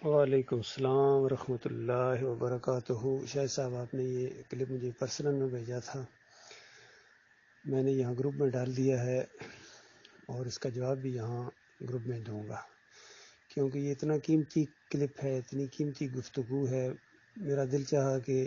وعلیکم السلام ورحمۃ اللہ وبرکاتہ۔ شاہد صاحب، آپ نے یہ کلپ مجھے پرسنل میں بھیجا تھا، میں نے یہاں گروپ میں ڈال دیا ہے اور اس کا جواب بھی یہاں گروپ میں دوں گا، کیونکہ یہ اتنا قیمتی کلپ ہے، اتنی قیمتی گفتگو ہے۔ میرا دل چاہا کہ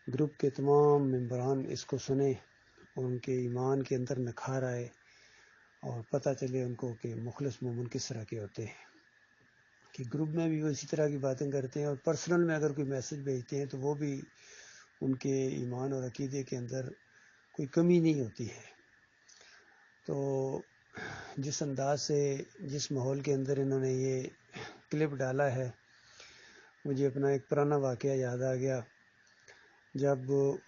گروپ کے تمام ممبران اس کو سنیں اور ان کے ایمان کے اندر نکھار آئے اور پتہ چلے ان کو کہ مخلص مومن کس طرح کے ہوتے ہیں، کہ گروپ میں بھی وہ اسی طرح کی باتیں کرتے ہیں اور پرسنل میں اگر کوئی میسج بھیجتے ہیں تو وہ بھی ان کے ایمان اور عقیدے کے اندر کوئی کمی نہیں ہوتی ہے۔ تو جس انداز سے، جس ماحول کے اندر انہوں نے یہ کلپ ڈالا ہے، مجھے اپنا ایک پرانا واقعہ یاد آ گیا۔ جب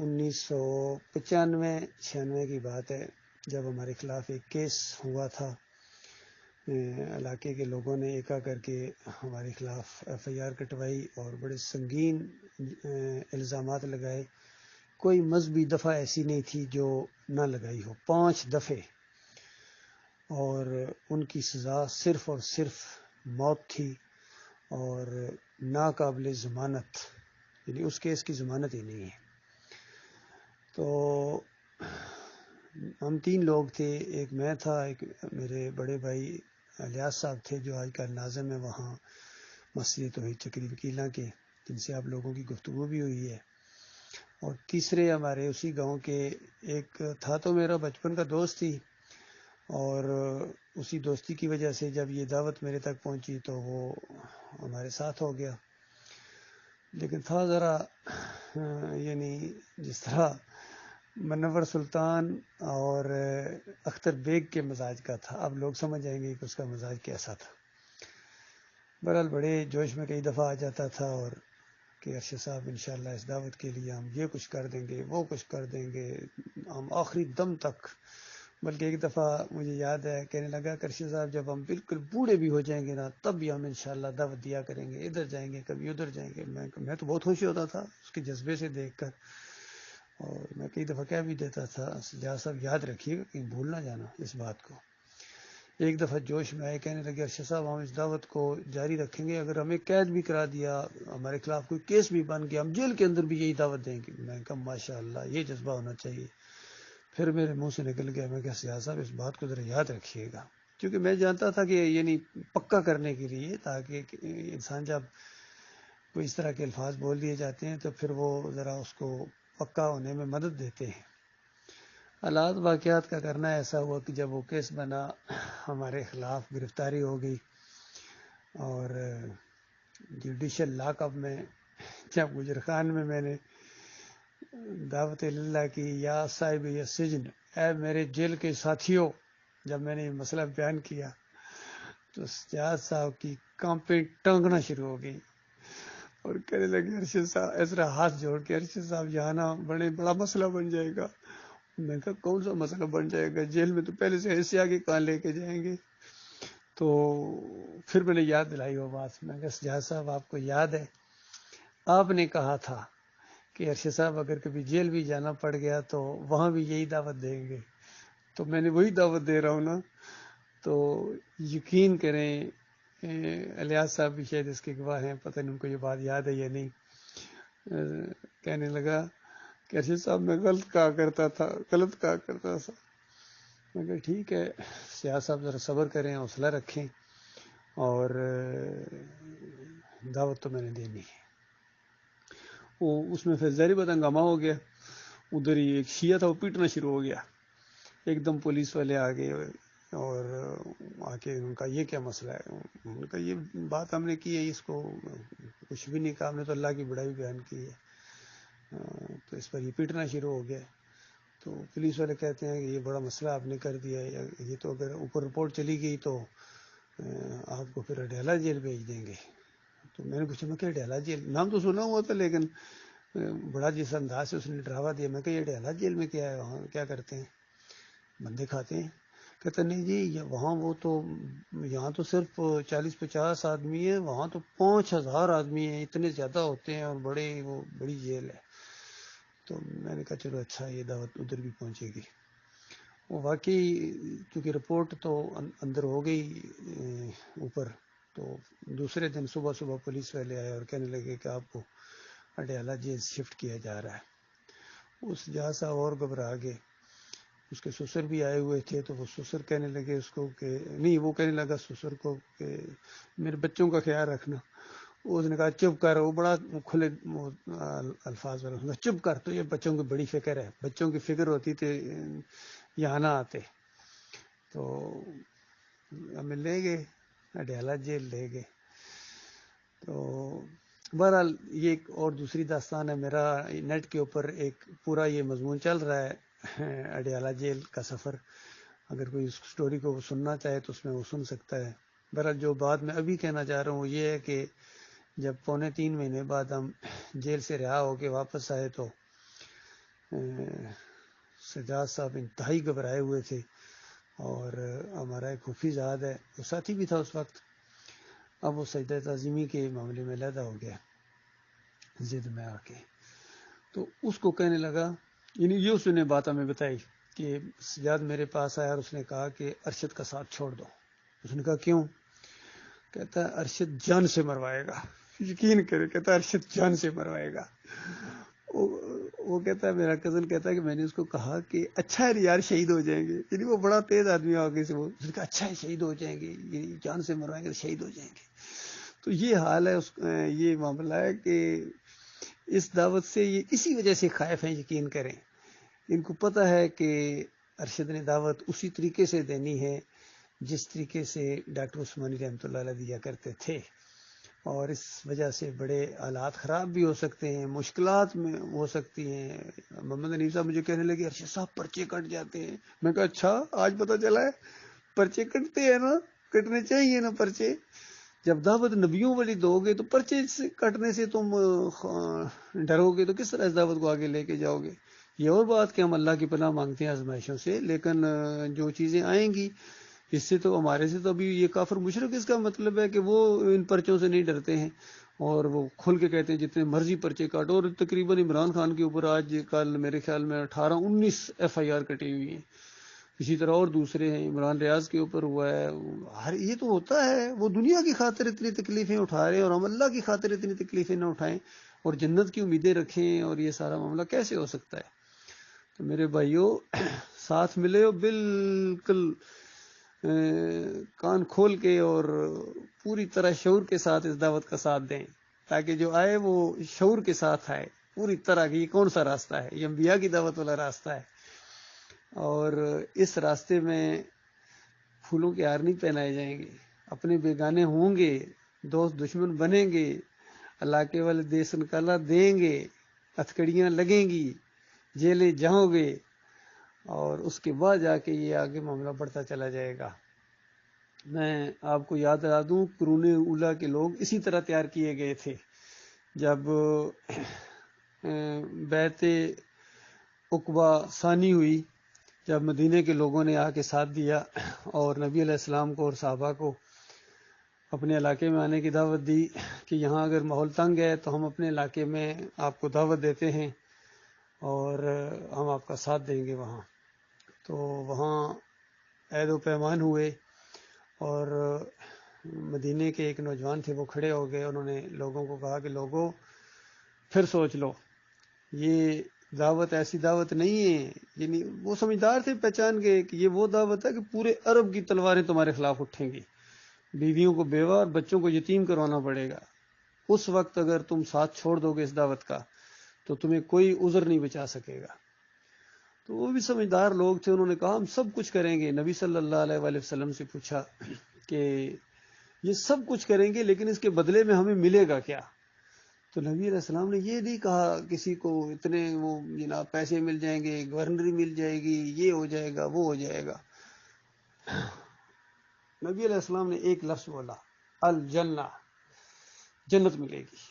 1995-96 کی بات ہے، جب ہمارے خلاف ایک کیس ہوا تھا، علاقے کے لوگوں نے ایکا کر کے ہمارے خلاف ایف آئی آر کٹوائی اور بڑے سنگین الزامات لگائے۔ کوئی مذہبی دفعہ ایسی نہیں تھی جو نہ لگائی ہو، 5 دفعے، اور ان کی سزا صرف اور صرف موت تھی اور ناقابل ضمانت، یعنی اس کیس کی ضمانت ہی نہیں ہے۔ تو ہم 3 لوگ تھے، ایک میں تھا، ایک میرے بڑے بھائی الیاس صاحب تھے جو آج کل ناظم ہے وہاں مسجد توحید چکری وکیلاں کے، جن سے آپ لوگوں کی گفتگو بھی ہوئی ہے، اور تیسرے ہمارے اسی گاؤں کے ایک تھا، تو میرا بچپن کا دوست تھی، اور اسی دوستی کی وجہ سے جب یہ دعوت میرے تک پہنچی تو وہ ہمارے ساتھ ہو گیا، لیکن تھا ذرا یعنی جس طرح منور سلطان اور اختر بیگ کے مزاج کا تھا، اب لوگ سمجھ جائیں گے کہ اس کا مزاج کیسا تھا۔ بہرحال بڑے جوش میں کئی دفعہ آ جاتا تھا اور کہ ارشد صاحب انشاءاللہ اس دعوت کے لیے ہم یہ کچھ کر دیں گے، وہ کچھ کر دیں گے، ہم آخری دم تک۔ بلکہ ایک دفعہ مجھے یاد ہے کہنے لگا کہ ارشد صاحب جب ہم بالکل بوڑھے بھی ہو جائیں گے نا تب بھی ہم انشاءاللہ دعوت دیا کریں گے، ادھر جائیں گے کبھی ادھر جائیں گے۔ میں تو بہت خوشی ہوتا تھا اس کے جذبے سے دیکھ کر، اور میں کئی دفعہ کہہ بھی دیتا تھا سجاد صاحب یاد رکھیے گا کہیں بھول نہ جانا اس بات کو۔ ایک دفعہ جوش میں آئے، کہنے لگے ارشد صاحب ہم اس دعوت کو جاری رکھیں گے، اگر ہمیں قید بھی کرا دیا، ہمارے خلاف کوئی کیس بھی بن گیا، ہم جیل کے اندر بھی یہی دعوت دیں گے۔ میں کہا ماشاءاللہ یہ جذبہ ہونا چاہیے۔ پھر میرے منہ سے نکل گیا، میں کہا سیاض صاحب اس بات کو ذرا یاد رکھیے گا، کیونکہ میں جانتا تھا کہ یعنی پکا کرنے کے لیے، تاکہ انسان جب کوئی اس طرح کے الفاظ بول دیے جاتے ہیں تو پھر وہ ذرا اس کو پکا ہونے میں مدد دیتے ہیں۔ حالات واقعات کا کرنا ایسا ہوا کہ جب وہ کیس بنا، ہمارے خلاف گرفتاری ہو گئی، اور جوڈیشل لاک اپ میں جب گجر خان میں نے دعوت اللہ کی، یا صاحب یا سجن، اے میرے جیل کے ساتھیوں، جب میں نے یہ مسئلہ بیان کیا تو سجاد صاحب کی کانپیں ٹانگنا شروع ہو گئی اور کہنے لگے ارشد صاحب، اس طرح ہاتھ جوڑ کے، ارشد صاحب یہاں نا بڑا مسئلہ بن جائے گا۔ میں کہا کون سا مسئلہ بن جائے گا، جیل میں تو پہلے سے ایسے آگے کہاں لے کے جائیں گے۔ تو پھر میں نے یاد دلائی وہ بات، میں کہا سجاد صاحب آپ کو یاد ہے آپ نے کہا تھا کہ ارشد صاحب اگر کبھی جیل بھی جانا پڑ گیا تو وہاں بھی یہی دعوت دیں گے، تو میں نے وہی دعوت دے رہا ہوں نا۔ تو یقین کریں، الیاس صاحب بھی شاید اس کے گواہ ہیں، پتہ نہیں ان کو یہ بات یاد ہے یا نہیں۔ کہنے لگا کہ ارشد صاحب میں غلط کہا کرتا تھا۔ میں کہا ٹھیک ہے سیاض صاحب ذرا صبر کریں، حوصلہ رکھیں، اور دعوت تو میں نے دینی ہے۔ وہ اس میں پھر ظاہری بات ہنگامہ ہو گیا، ادھر ہی ایک شیعہ تھا وہ پیٹنا شروع ہو گیا، ایک دم پولیس والے آ گئے اور آ کے ان کا یہ کیا مسئلہ ہے، ان کا یہ بات ہم نے کی ہے، اس کو کچھ بھی نہیں کہا، ہم نے تو اللہ کی بڑائی بیان کی ہے، تو اس پر یہ پیٹنا شروع ہو گیا۔ تو پولیس والے کہتے ہیں کہ یہ بڑا مسئلہ آپ نے کر دیا ہے، یہ تو اگر اوپر رپورٹ چلی گئی تو آپ کو پھر اڈیالہ جیل بھیج دیں گے۔ تو میں نے پوچھا میں کہ اڈیالہ جیل، نام تو سنا ہوا تھا لیکن بڑا جس انداز سے اس نے ڈراوا دیا، میں کہ یہ اڈیالہ جیل میں کیا ہے، وہاں کیا کرتے ہیں، بندے کھاتے ہیں؟ کہتے نہیں جی وہاں وہ تو، یہاں تو صرف 40-50 آدمی ہیں، وہاں تو 5000 آدمی ہیں، اتنے زیادہ ہوتے ہیں اور بڑی جیل ہے۔ تو میں نے کہا چلو اچھا یہ دعوت ادھر بھی پہنچے گی۔ وہ واقعی چونکہ رپورٹ تو اندر ہو گئی اوپر، تو دوسرے دن صبح صبح پولیس والے آئے اور کہنے لگے کہ آپ کو اڈیالہ جیل شفٹ کیا جا رہا ہے۔ اس جہاز صاحب اور گھبرا گئے، اس کے سسر بھی آئے ہوئے تھے، تو وہ سسر کہنے لگے اس کو کہ نہیں، وہ کہنے لگا سسر کو کہ میرے بچوں کا خیال رکھنا۔ اس نے کہا چپ کر، وہ بڑا کھلے الفاظ والا، چپ کر، تو یہ بچوں کی بڑی فکر ہے، بچوں کی فکر ہوتی تو یہاں نہ آتے۔ تو ہمیں لے گئے اڈیالہ جیل لے گئے۔ تو بہرحال یہ ایک اور دوسری داستان ہے، میرا نیٹ کے اوپر ایک پورا یہ مضمون چل رہا ہے اڈیالہ جیل کا سفر، اگر کوئی اس سٹوری کو سننا چاہے تو اس میں وہ سن سکتا ہے۔ بہرحال جو بات میں ابھی کہنا چاہ رہا ہوں وہ یہ ہے کہ جب 2.25 مہینے بعد ہم جیل سے رہا ہو کے واپس آئے تو سجاد صاحب انتہائی گھبرائے ہوئے تھے، اور ہمارا ایک حفیظ زاد ہے، وہ ساتھی بھی تھا اس وقت، اب وہ سجدہ تعظیمی کے معاملے میں علیحدہ ہو گیا ضد میں آ کے۔ تو اس کو کہنے لگا، یعنی یہ اس نے بات ہمیں بتائی کہ سجاد میرے پاس آیا اور اس نے کہا کہ ارشد کا ساتھ چھوڑ دو۔ اس نے کہا کیوں؟ کہتا ہے ارشد جان سے مروائے گا، یقین کرے، کہتا ہے ارشد جان سے مروائے گا۔ وہ کہتا ہے، میرا کزن کہتا ہے کہ میں نے اس کو کہا کہ اچھا ہے یار شہید ہو جائیں گے، یعنی وہ بڑا تیز آدمی آگے سے، وہ اس نے کہا اچھا ہے شہید ہو جائیں گے، یعنی جان سے مروائیں گے شہید ہو جائیں گے۔ تو یہ حال ہے، یہ معاملہ ہے کہ اس دعوت سے یہ اسی وجہ سے خائف ہیں، یقین کریں، ان کو پتہ ہے کہ ارشد نے دعوت اسی طریقے سے دینی ہے جس طریقے سے ڈاکٹر عثمانی رحمۃ اللہ علیہ دیا کرتے تھے، اور اس وجہ سے بڑے حالات خراب بھی ہو سکتے ہیں، مشکلات میں ہو سکتی ہیں۔ محمد حنیف صاحب مجھے کہنے لگے ارشد صاحب پرچے کٹ جاتے ہیں۔ میں کہا اچھا، آج پتہ چلا ہے پرچے کٹتے ہیں نا، کٹنے چاہیے نا پرچے، جب دعوت نبیوں والی دو گے تو پرچے کٹنے سے تم ڈرو گے تو کس طرح اس دعوت کو آگے لے کے جاؤ گے؟ یہ اور بات کہ ہم اللہ کی پناہ مانگتے ہیں آزمائشوں سے، لیکن جو چیزیں آئیں گی اس سے تو ہمارے سے تو ابھی یہ کافر مشرک، اس کا مطلب ہے کہ وہ ان پرچوں سے نہیں ڈرتے ہیں، اور وہ کھل کے کہتے ہیں جتنے مرضی پرچے کاٹو، اور تقریباً عمران خان کے اوپر آج کل میرے خیال میں 18-19 FIR کٹی ہوئی ہیں، اسی طرح اور دوسرے ہیں، عمران ریاض کے اوپر ہوا ہے۔ یہ تو ہوتا ہے، وہ دنیا کی خاطر اتنی تکلیفیں اٹھا رہے ہیں اور ہم اللہ کی خاطر اتنی تکلیفیں نہ اٹھائیں اور جنت کی امیدیں رکھیں، اور یہ سارا معاملہ کیسے ہو سکتا ہے؟ تو میرے بھائیوں، ساتھ ملے ہو بالکل کان کھول کے اور پوری طرح شعور کے ساتھ اس دعوت کا ساتھ دیں، تاکہ جو آئے وہ شعور کے ساتھ آئے پوری طرح کہ یہ کون سا راستہ ہے، یہ انبیاء کی دعوت والا راستہ ہے، اور اس راستے میں پھولوں کے ہار نہیں پہنائے جائیں گے، اپنے بیگانے ہوں گے، دوست دشمن بنیں گے، علاقے والے دیس نکالا دیں گے، ہتھکڑیاں لگیں گی، جیلیں جاؤ گے، اور اس کے بعد جا کے یہ آگے معاملہ بڑھتا چلا جائے گا۔ میں آپ کو یاد دلا دوں، قرون اولیٰ کے لوگ اسی طرح تیار کیے گئے تھے۔ جب بیعت عقبہ ثانی ہوئی، جب مدینے کے لوگوں نے آ کے ساتھ دیا اور نبی علیہ السلام کو اور صحابہ کو اپنے علاقے میں آنے کی دعوت دی کہ یہاں اگر ماحول تنگ ہے تو ہم اپنے علاقے میں آپ کو دعوت دیتے ہیں اور ہم آپ کا ساتھ دیں گے وہاں، تو وہاں عہد و پیمان ہوئے، اور مدینے کے ایک نوجوان تھے، وہ کھڑے ہو گئے، انہوں نے لوگوں کو کہا کہ لوگوں پھر سوچ لو، یہ دعوت ایسی دعوت نہیں ہے، یعنی وہ سمجھدار تھے، پہچان گئے کہ یہ وہ دعوت ہے کہ پورے عرب کی تلواریں تمہارے خلاف اٹھیں گی، بیویوں کو بیوہ اور بچوں کو یتیم کروانا پڑے گا، اس وقت اگر تم ساتھ چھوڑ دو گے اس دعوت کا تو تمہیں کوئی عذر نہیں بچا سکے گا۔ تو وہ بھی سمجھدار لوگ تھے، انہوں نے کہا ہم سب کچھ کریں گے۔ نبی صلی اللہ علیہ وآلہ وسلم سے پوچھا کہ یہ سب کچھ کریں گے لیکن اس کے بدلے میں ہمیں ملے گا کیا؟ تو نبی علیہ السلام نے یہ نہیں کہا کسی کو اتنے وہ جناب پیسے مل جائیں گے، گورنری مل جائے گی، یہ ہو جائے گا، وہ ہو جائے گا۔ نبی علیہ السلام نے ایک لفظ بولا، الجنہ، جنت ملے گی۔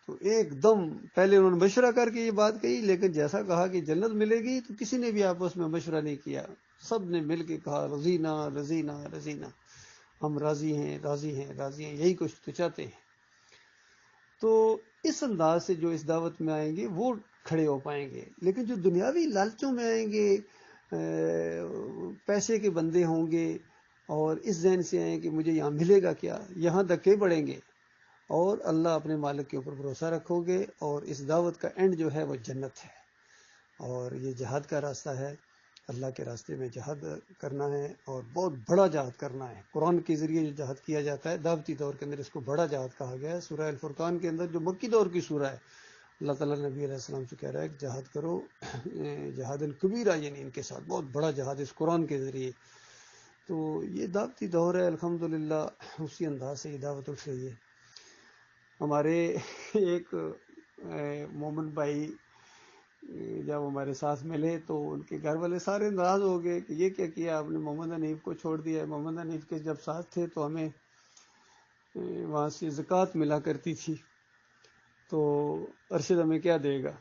تو ایک دم پہلے انہوں نے مشورہ کر کے یہ بات کہی، لیکن جیسا کہا کہ جنت ملے گی تو کسی نے بھی آپس میں مشورہ نہیں کیا، سب نے مل کے کہا رضینا رضینا رضینا، ہم راضی ہیں راضی ہیں راضی ہیں، یہی کچھ تو چاہتے ہیں۔ تو اس انداز سے جو اس دعوت میں آئیں گے وہ کھڑے ہو پائیں گے، لیکن جو دنیاوی لالچوں میں آئیں گے، پیسے کے بندے ہوں گے، اور اس ذہن سے آئیں کہ مجھے یہاں ملے گا کیا، یہاں دھکے پڑیں گے اور اللہ اپنے مالک کے اوپر بھروسہ رکھو گے، اور اس دعوت کا اینڈ جو ہے وہ جنت ہے۔ اور یہ جہاد کا راستہ ہے، اللہ کے راستے میں جہاد کرنا ہے، اور بہت بڑا جہاد کرنا ہے۔ قرآن کے ذریعے جو جہاد کیا جاتا ہے دعوتی دور کے اندر، اس کو بڑا جہاد کہا گیا ہے۔ سورہ الفرقان کے اندر جو مکی دور کی سورہ ہے، اللہ تعالیٰ نبی علیہ السلام سے کہہ رہا ہے کہ جہاد کرو، جہاد الکبیرہ، یعنی ان کے ساتھ بہت بڑا جہاد اس قرآن کے ذریعے۔ تو یہ دعوتی دور ہے، الحمدللہ اسی انداز سے یہ دعوت اٹھ رہی ہے۔ ہمارے ایک مومن بھائی جب ہمارے ساتھ ملے تو ان کے گھر والے سارے ناراض ہو گئے کہ یہ کیا کیا آپ نے، محمد حنیف کو چھوڑ دیا ہے۔ محمد حنیف کے جب ساتھ تھے تو ہمیں وہاں سے زکوٰۃ ملا کرتی تھی، تو ارشد ہمیں کیا دے گا؟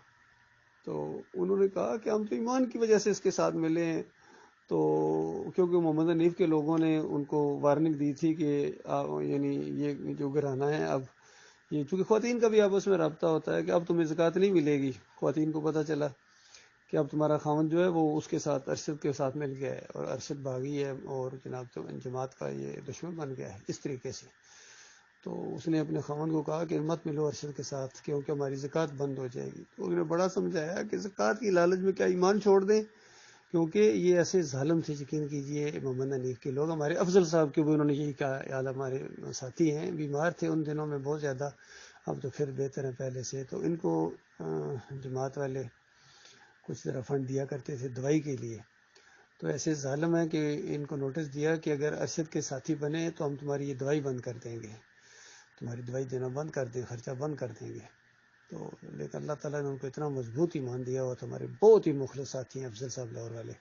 تو انہوں نے کہا کہ ہم تو ایمان کی وجہ سے اس کے ساتھ ملے ہیں، تو کیونکہ محمد حنیف کے لوگوں نے ان کو وارننگ دی تھی کہ یعنی یہ جو گھرانہ ہے، اب یہ چونکہ خواتین کا بھی آپس میں رابطہ ہوتا ہے کہ اب تمہیں زکوٰۃ نہیں ملے گی۔ خواتین کو پتہ چلا کہ اب تمہارا خاوند جو ہے وہ اس کے ساتھ، ارشد کے ساتھ مل گیا ہے، اور ارشد باغی ہے اور جناب تو جماعت کا یہ دشمن بن گیا ہے اس طریقے سے۔ تو اس نے اپنے خاوند کو کہا کہ مت ملو ارشد کے ساتھ کیونکہ ہماری زکوٰۃ بند ہو جائے گی۔ تو انہوں نے بڑا سمجھایا کہ زکوٰۃ کی لالچ میں کیا ایمان چھوڑ دیں، کیونکہ یہ ایسے ظالم تھے۔ یقین کیجئے محمد حنیف کے لوگ، ہمارے افضل صاحب کے بھی انہوں نے یہی کہا، یاد ہمارے ساتھی ہیں، بیمار تھے ان دنوں میں بہت زیادہ، اب تو پھر بہتر ہیں پہلے سے۔ تو ان کو جماعت والے کچھ ذرا فنڈ دیا کرتے تھے دوائی کے لیے، تو ایسے ظالم ہیں کہ ان کو نوٹس دیا کہ اگر ارشد کے ساتھی بنے تو ہم تمہاری یہ دوائی بند کر دیں گے، تمہاری دوائی دینا بند کر دیں، خرچہ بند کر دیں گے۔ تو لیکن اللہ تعالیٰ نے ان کو اتنا مضبوط ایمان دیا ہوا، تو ہمارے بہت ہی مخلص ساتھی ہیں افضل صاحب لاہور والے۔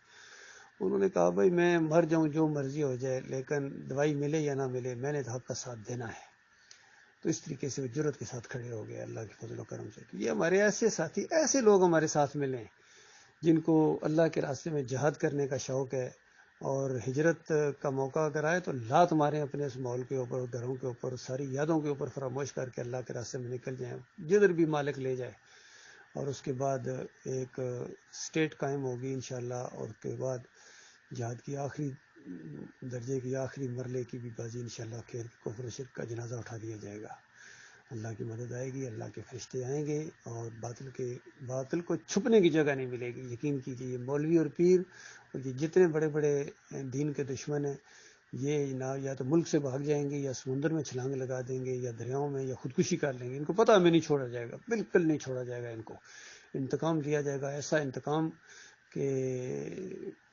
انہوں نے کہا بھائی میں مر جاؤں جو مرضی ہو جائے، لیکن دوائی ملے یا نہ ملے میں نے حق کا ساتھ دینا ہے۔ تو اس طریقے سے وہ جرت کے ساتھ کھڑے ہو گئے اللہ کے فضل و کرم سے۔ تو یہ ہمارے ایسے ساتھی، ایسے لوگ ہمارے ساتھ ملیں جن کو اللہ کے راستے میں جہاد کرنے کا شوق ہے، اور ہجرت کا موقع اگر آئے تو لات ماریں اپنے اس ماحول کے اوپر، گھروں کے اوپر، ساری یادوں کے اوپر فراموش کر کے اللہ کے راستے میں نکل جائیں، جدھر بھی مالک لے جائے۔ اور اس کے بعد ایک اسٹیٹ قائم ہوگی انشاءاللہ، اور اس کے بعد جہاد کی آخری درجے کی آخری مرلے کی بھی بازی انشاءاللہ، کہ کفر و شرک کا جنازہ اٹھا دیا جائے گا۔ اللہ کی مدد آئے گی، اللہ کے فرشتے آئیں گے، اور باطل کو چھپنے کی جگہ نہیں ملے گی۔ یقین کیجیے یہ مولوی اور پیر اور یہ جتنے بڑے بڑے دین کے دشمن ہیں، یہ یا تو ملک سے بھاگ جائیں گے، یا سمندر میں چھلانگ لگا دیں گے، یا دریاؤں میں، یا خودکشی کر لیں گے۔ ان کو پتہ ہمیں نہیں چھوڑا جائے گا، بالکل نہیں چھوڑا جائے گا، ان کو انتقام لیا جائے گا، ایسا انتقام کہ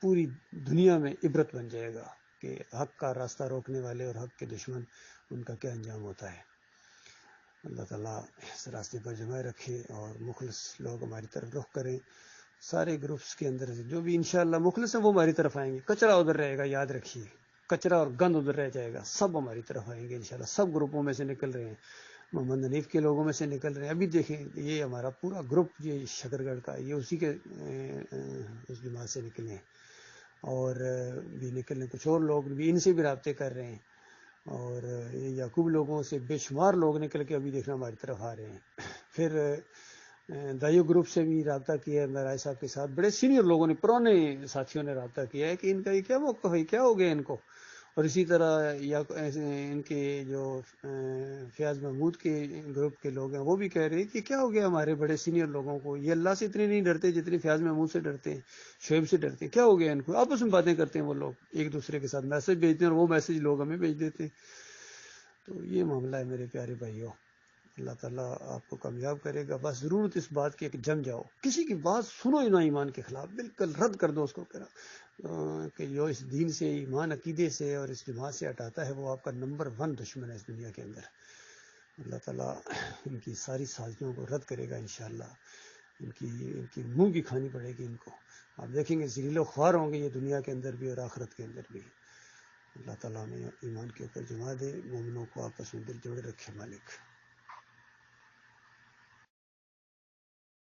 پوری دنیا میں عبرت بن جائے گا کہ حق کا راستہ روکنے والے اور حق کے دشمن ان کا کیا انجام ہوتا ہے۔ اللہ تعالیٰ اس راستے پر جمائے رکھے، اور مخلص لوگ ہماری طرف رخ کریں۔ سارے گروپس کے اندر سے جو بھی انشاءاللہ مخلص ہیں وہ ہماری طرف آئیں گے، کچرا ادھر رہے گا، یاد رکھیے، کچرا اور گند ادھر رہ جائے گا، سب ہماری طرف آئیں گے انشاءاللہ۔ سب گروپوں میں سے نکل رہے ہیں، محمد حنیف کے لوگوں میں سے نکل رہے ہیں۔ ابھی دیکھیں یہ ہمارا پورا گروپ، یہ شکرگڑھ کا، یہ اسی کے اس جماعت سے نکلے ہیں، اور بھی نکلنے کچھ اور لوگ بھی ان سے بھی رابطے کر رہے ہیں، اور یہ یعقوب لوگوں سے بے شمار لوگ نکل کے ابھی دیکھنا ہماری طرف آ رہے ہیں۔ پھر دائیو گروپ سے بھی رابطہ کیا ہے مہراج صاحب کے ساتھ، بڑے سینئر لوگوں نے، پرانے ساتھیوں نے رابطہ کیا ہے کہ ان کا یہ کیا موقف ہے، کیا ہو گیا ان کو۔ اور اسی طرح ان کے جو فیاض محمود کے گروپ کے لوگ ہیں وہ بھی کہہ رہے ہیں کہ کیا ہو گیا ہمارے بڑے سینئر لوگوں کو، یہ اللہ سے اتنے نہیں ڈرتے جتنے فیاض محمود سے ڈرتے ہیں، شعیب سے ڈرتے ہیں، کیا ہو گیا ان کو۔ آپس میں باتیں کرتے ہیں وہ لوگ، ایک دوسرے کے ساتھ میسج بھیجتے ہیں، اور وہ میسج لوگ ہمیں بھیج دیتے ہیں۔ تو یہ معاملہ ہے میرے پیارے بھائیوں۔ اللہ تعالیٰ آپ کو کامیاب کرے گا، بس ضرورت اس بات کی کہ جم جاؤ، کسی کی بات سنو ہی نہ ایمان کے خلاف، بالکل رد کر دو اس کو، کہ جو اس دین سے، ایمان عقیدے سے اور اس جماعت سے ہٹاتا ہے وہ آپ کا نمبر 1 دشمن ہے اس دنیا کے اندر۔ اللہ تعالیٰ ان کی ساری سازشوں کو رد کرے گا انشاءاللہ، ان کی منہ کی کھانی پڑے گی ان کو، آپ دیکھیں گے ذلیل و خوار ہوں گے یہ دنیا کے اندر بھی اور آخرت کے اندر بھی۔ اللہ تعالیٰ ہمیں ایمان کے اوپر جما دے، مومنوں کو آپس میں دل جوڑے رکھے مالک۔